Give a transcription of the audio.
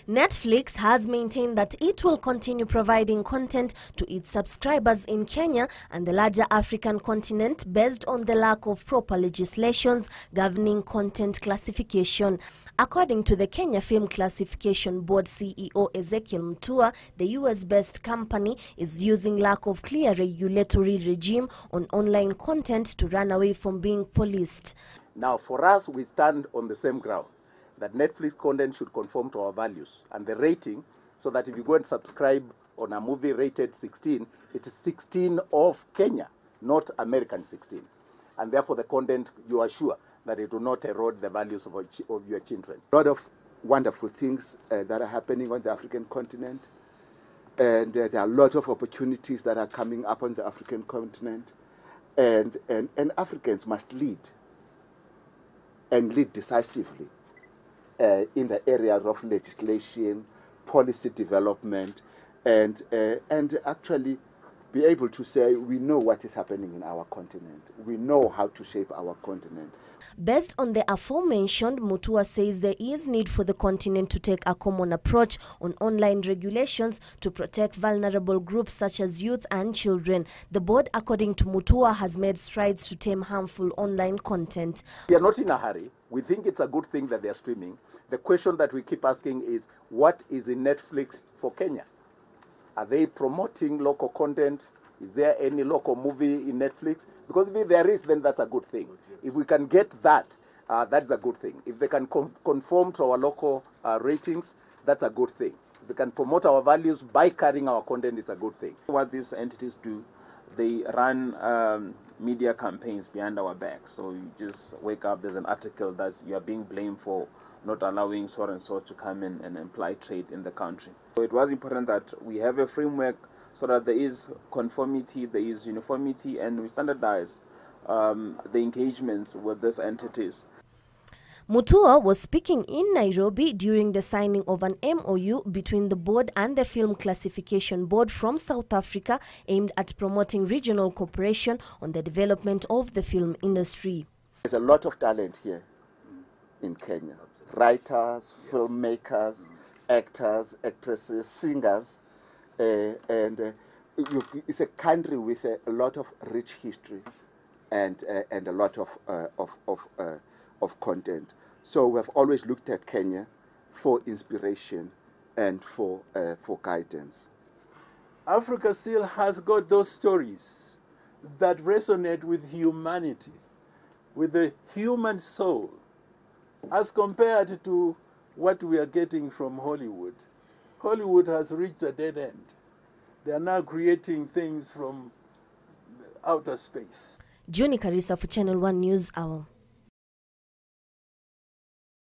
Netflix has maintained that it will continue providing content to its subscribers in Kenya and the larger African continent based on the lack of proper legislations governing content classification. According to the Kenya Film Classification Board CEO Ezekiel Mutua, the US-based company is using lack of clear regulatory regime on online content to run away from being policed. Now, for us, we stand on the same ground, that Netflix content should conform to our values and the rating, so that if you go and subscribe on a movie rated 16, it is 16 of Kenya, not American 16. And therefore the content, you are sure that it will not erode the values of your children. A lot of wonderful things that are happening on the African continent, and there are a lot of opportunities that are coming up on the African continent, and Africans must lead, and lead decisively in the area of legislation, policy development, and actually be able to say we know what is happening in our continent. We know how to shape our continent. Based on the aforementioned, Mutua says there is need for the continent to take a common approach on online regulations to protect vulnerable groups such as youth and children. The board, according to Mutua, has made strides to tame harmful online content. We are not in a hurry. We think it's a good thing that they are streaming. The question that we keep asking is, what is in Netflix for Kenya? Are they promoting local content? Is there any local movie in Netflix? Because if there is, then that's a good thing. If we can get that, that's a good thing. If they can conform to our local ratings, that's a good thing. If they can promote our values by carrying our content, it's a good thing. What these entities do, they run media campaigns behind our backs. So you just wake up, there's an article that you are being blamed for not allowing so and so to come in and apply trade in the country. So it was important that we have a framework so that there is conformity, there is uniformity, and we standardize the engagements with these entities. Mutua was speaking in Nairobi during the signing of an MOU between the board and the Film Classification Board from South Africa aimed at promoting regional cooperation on the development of the film industry. There's a lot of talent here in Kenya. Writers, filmmakers, actors, actresses, singers, and it's a country with a lot of rich history and a lot of content. So we've always looked at Kenya for inspiration and for guidance. Africa still has got those stories that resonate with humanity, with the human soul, as compared to what we are getting from Hollywood. Hollywood has reached a dead end. They are now creating things from outer space. Juni Karisa for Channel 1 News Hour.